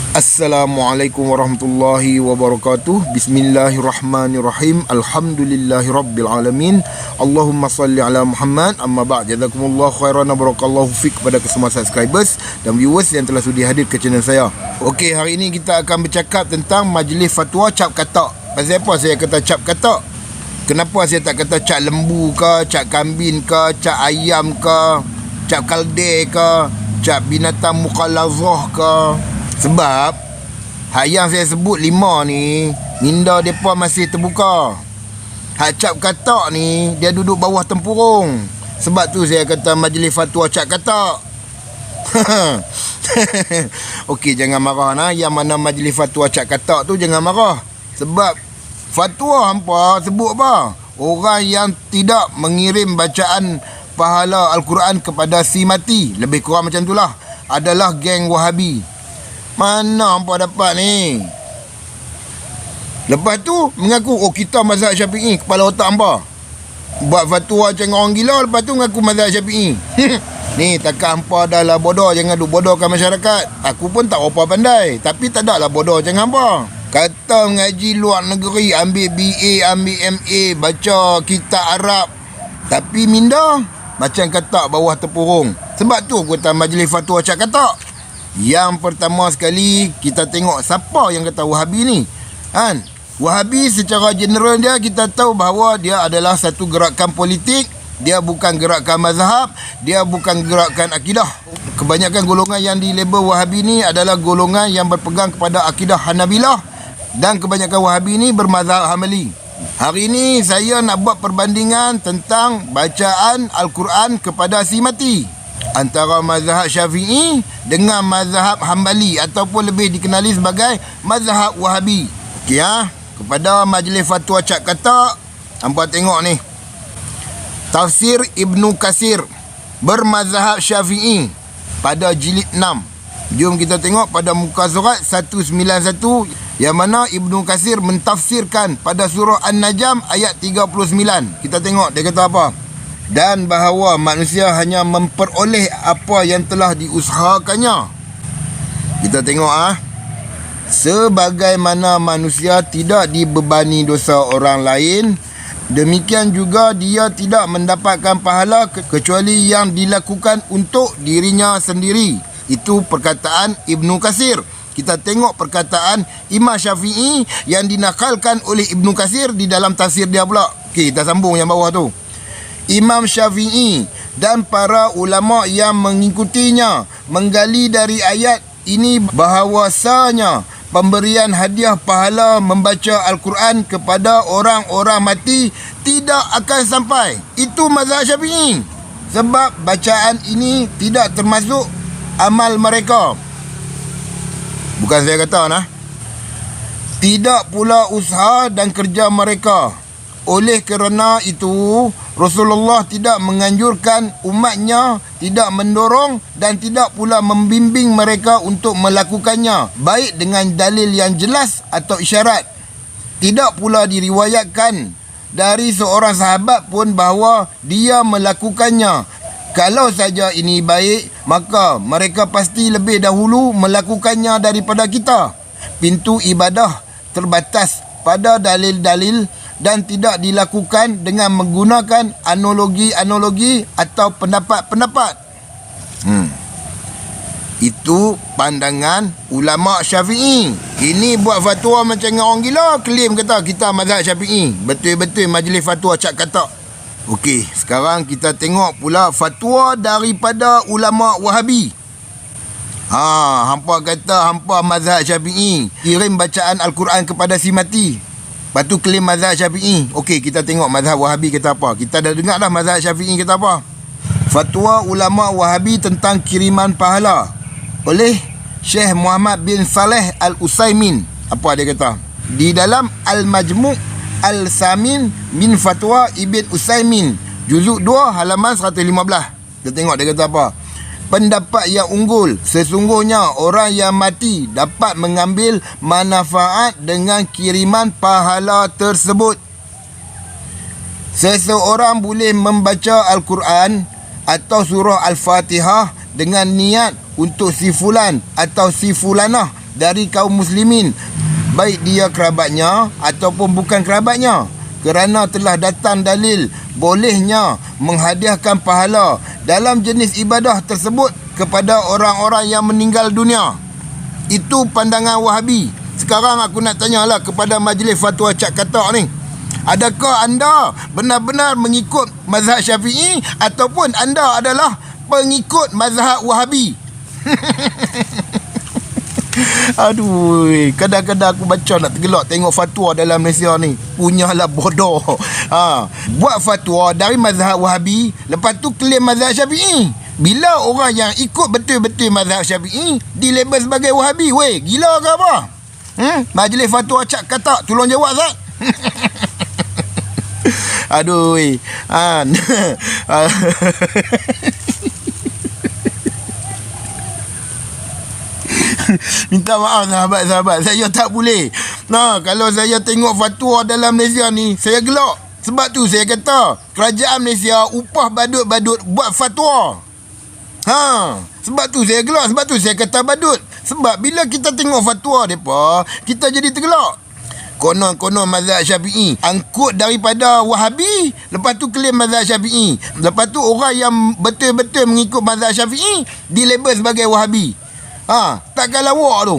Assalamualaikum warahmatullahi wabarakatuh. Bismillahirrahmanirrahim. Alhamdulillahirabbilalamin. Allahumma salli ala Muhammad. Amma ba'd. Jazakumullah khairan wa barakallahu fik kepada kesemua subscribers dan viewers yang telah sudi hadir ke channel saya. Okey, hari ini kita akan bercakap tentang majlis fatwa cap katak. Pasal apa saya kata cap katak? Kenapa saya tak kata cap lembu ke, cap kambing ke, cap ayam ke, cap kalde ke, cap binatang mukhalazah ke? Sebab hak yang saya sebut 5 ni, minda mereka masih terbuka. Hak cap katak ni, dia duduk bawah tempurung. Sebab tu saya kata majlis fatwa cap katak. Okey, jangan marah nah. Yang mana majlis fatwa cap katak tu jangan marah. Sebab fatwa hampa sebut apa? Orang yang tidak mengirim bacaan pahala Al-Quran kepada si mati, lebih kurang macam itulah, adalah geng Wahabi. Mana hampa dapat ni? Lepas tu mengaku, oh kita mazhab Syafi'i, kepala otak hampa. Buat fatwa macam orang gila, lepas tu mengaku mazhab Syafi'i. Ni takkan hampa dah lah bodoh, jangan duk bodohkan masyarakat. Aku pun tak apa pandai, tapi tak ada lah bodoh macam hampa. Kata mengaji luar negeri, ambil BA, ambil MA, baca kitab Arab, tapi minda macam katak bawah tempurung. Sebab tu aku kata majlis fatwa cap katak. Yang pertama sekali, kita tengok siapa yang kata Wahabi ni, kan? Wahabi secara general dia, kita tahu bahawa dia adalah satu gerakan politik. Dia bukan gerakan mazhab, dia bukan gerakan akidah. Kebanyakan golongan yang dilabel Wahabi ni adalah golongan yang berpegang kepada akidah Hanabilah, dan kebanyakan Wahabi ni bermazhab Hambali. Hari ini saya nak buat perbandingan tentang bacaan Al-Quran kepada si mati antara mazhab Syafi'i dengan mazhab Hambali, ataupun lebih dikenali sebagai mazhab Wahabi. Okey ha? Kepada majlis fatwa cap katak, hampa tengok ni, tafsir Ibnu Katsir bermazhab Syafi'i pada jilid 6. Jom kita tengok pada muka surat 191, yang mana Ibnu Katsir mentafsirkan pada surah An-Najm ayat 39. Kita tengok dia kata apa. Dan bahawa manusia hanya memperoleh apa yang telah diusahakannya. Kita tengok sebagaimana manusia tidak dibebani dosa orang lain, demikian juga dia tidak mendapatkan pahala kecuali yang dilakukan untuk dirinya sendiri. Itu perkataan Ibnu Katsir. Kita tengok perkataan Imam Syafi'i yang dinakalkan oleh Ibnu Katsir di dalam tafsir dia pula. Okey, kita sambung yang bawah tu. Imam Syafi'i dan para ulama yang mengikutinya menggali dari ayat ini bahawasanya pemberian hadiah pahala membaca Al-Quran kepada orang-orang mati tidak akan sampai. Itu mazhab Syafi'i. Sebab bacaan ini tidak termasuk amal mereka. Bukan saya kata nah. Tidak pula usaha dan kerja mereka. Oleh kerana itu, Rasulullah tidak menganjurkan umatnya, tidak mendorong dan tidak pula membimbing mereka untuk melakukannya, baik dengan dalil yang jelas atau isyarat. Tidak pula diriwayatkan dari seorang sahabat pun bahawa dia melakukannya. Kalau saja ini baik, maka mereka pasti lebih dahulu melakukannya daripada kita. Pintu ibadah terbatas pada dalil-dalil dan tidak dilakukan dengan menggunakan analogi-analogi atau pendapat-pendapat. Itu pandangan ulama Syafi'i. Ini buat fatwa macam orang gila, klaim kata kita mazhab Syafi'i. Betul-betul majlis fatwa cap katak. Okey, sekarang kita tengok pula fatwa daripada ulama Wahabi. Hampa kata hampa mazhab Syafi'i, kirim bacaan Al-Quran kepada si mati. Lepas tu klaim mazhab Syafi'i. Okey, kita tengok mazhab Wahabi kata apa. Kita dah dengar dah mazhab Syafi'i kata apa. Fatwa ulama Wahabi tentang kiriman pahala oleh Syekh Muhammad bin Saleh Al-Utsaimin. Apa dia kata? Di dalam Al-Majmu' Al-Samin min Fatwa Ibn Utsaimin, juzuk 2 halaman 115. Kita tengok dia kata apa. Pendapat yang unggul, sesungguhnya orang yang mati dapat mengambil manfaat dengan kiriman pahala tersebut. Seseorang boleh membaca Al-Quran atau surah Al-Fatihah dengan niat untuk si fulan atau si fulanah dari kaum muslimin, baik dia kerabatnya ataupun bukan kerabatnya, kerana telah datang dalil bolehnya menghadiahkan pahala dalam jenis ibadah tersebut kepada orang-orang yang meninggal dunia. Itu pandangan Wahabi. Sekarang aku nak tanyalah kepada Majlis Fatwa Cak Katak ni, adakah anda benar-benar mengikut mazhab Syafi'i ataupun anda adalah pengikut mazhab Wahabi? Aduh, kadang-kadang aku baca nak tergelak tengok fatwa dalam Malaysia ni. Punyalah bodoh. Buat fatwa dari mazhab Wahabi, lepas tu klaim mazhab Syafi'i. Bila orang yang ikut betul-betul mazhab Syafi'i dilabel sebagai Wahabi, weh, gila ke apa? Majlis Fatwa Cak Katak, tolong jawab Zat. Aduh, weh. Minta maaf sahabat-sahabat, saya tak boleh. Kalau saya tengok fatwa dalam Malaysia ni, saya gelak. Sebab tu saya kata kerajaan Malaysia upah badut-badut buat fatwa. Sebab tu saya gelak, sebab tu saya kata badut. Sebab bila kita tengok fatwa mereka, kita jadi tergelak. Konon-konon mazhab Syafi'i angkut daripada Wahabi, lepas tu klaim mazhab Syafi'i. Lepas tu orang yang betul-betul mengikut mazhab Syafi'i dilabel sebagai Wahabi. Takkan lawak tu.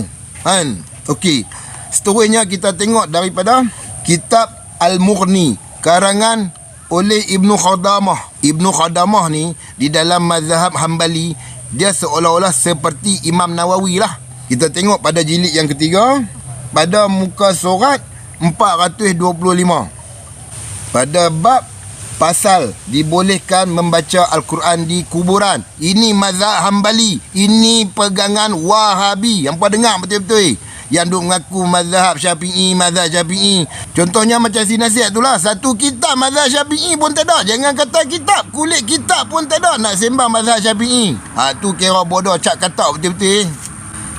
Okey. Storynya kita tengok daripada kitab Al-Mughni, karangan oleh Ibnu Khadamah. Ibnu Khadamah ni di dalam mazhab Hambali, dia seolah-olah seperti Imam Nawawi lah. Kita tengok pada jilid yang ketiga, pada muka surat 425, pada bab pasal dibolehkan membaca Al-Quran di kuburan. Ini mazhab Hambali, ini pegangan Wahabi. Yang pernah dengar betul-betul yang duk mengaku mazhab Syafi'i, mazhab Syafi'i. Contohnya macam si nasihat tu lah, satu kitab mazhab Syafi'i pun tak ada. Jangan kata kitab, kulit kitab pun tak ada nak sembang mazhab Syafi'i. Tu kira bodoh Cak Katak betul-betul.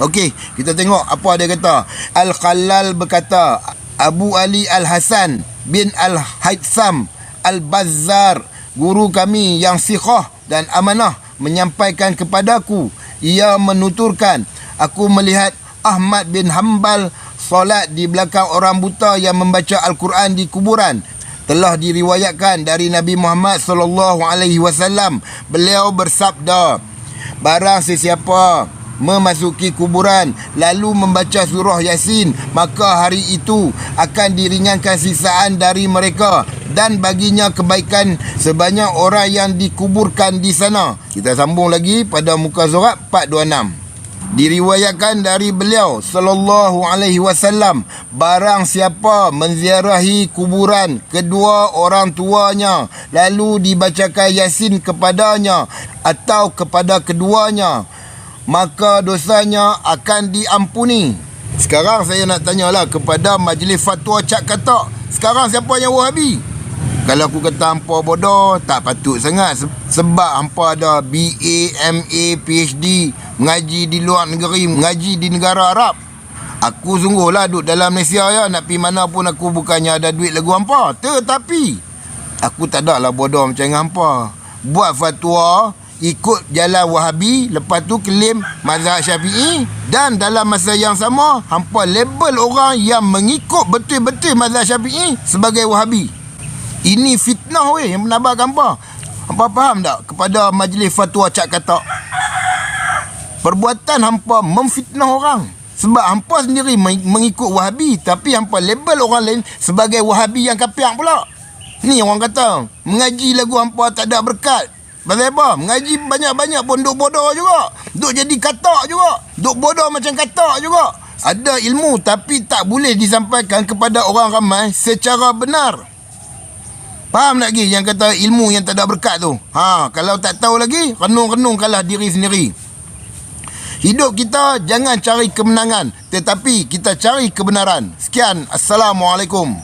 Okey, kita tengok apa dia kata. Al-Khalal berkata, Abu Ali Al-Hasan bin Al-Haytham Al-Bazzar, guru kami yang sikhah dan amanah, menyampaikan kepadaku. Ia menuturkan, aku melihat Ahmad bin Hanbal solat di belakang orang buta yang membaca Al-Quran di kuburan. Telah diriwayatkan dari Nabi Muhammad SAW, beliau bersabda, barang sesiapa memasuki kuburan lalu membaca surah Yasin, maka hari itu akan diringankan sisaan dari mereka dan baginya kebaikan sebanyak orang yang dikuburkan di sana. Kita sambung lagi pada muka surat 426. Diriwayatkan dari beliau sallallahu alaihi wasallam, barang siapa menziarahi kuburan kedua orang tuanya lalu dibacakan Yasin kepadanya atau kepada keduanya, maka dosanya akan diampuni. Sekarang saya nak tanyalah kepada Majlis Fatwa Cak Katak, sekarang siapa yang Wahabi? Kalau aku kata hampa bodoh, tak patut sangat. Sebab hampa ada BA, MA, PhD, mengaji di luar negeri, mengaji di negara Arab. Aku sungguhlah duduk dalam Malaysia ya, nak pergi mana pun aku bukannya ada duit lagu hampa. Tetapi aku tak ada lah bodoh macam hampa. Buat fatwa ikut jalan Wahabi, lepas tu klaim mazhab Syafi'i, dan dalam masa yang sama hampa label orang yang mengikut betul-betul mazhab Syafi'i sebagai Wahabi. Ini fitnah weh yang menabak hampa. Hampa faham tak kepada Majlis Fatwa Cak Katak? Perbuatan hampa memfitnah orang. Sebab hampa sendiri mengikut Wahabi, tapi hampa label orang lain sebagai Wahabi yang kapiak pula. Ni orang kata mengaji lagu hampa tak ada berkat. Pasal apa? Mengaji banyak-banyak pun duk bodoh juga. Duk jadi katak juga. Duk bodoh macam katak juga. Ada ilmu tapi tak boleh disampaikan kepada orang ramai secara benar. Faham tak lagi yang kata ilmu yang tak ada berkat tu? Kalau tak tahu lagi, renung-renungkanlah diri sendiri. Hidup kita jangan cari kemenangan, tetapi kita cari kebenaran. Sekian, Assalamualaikum.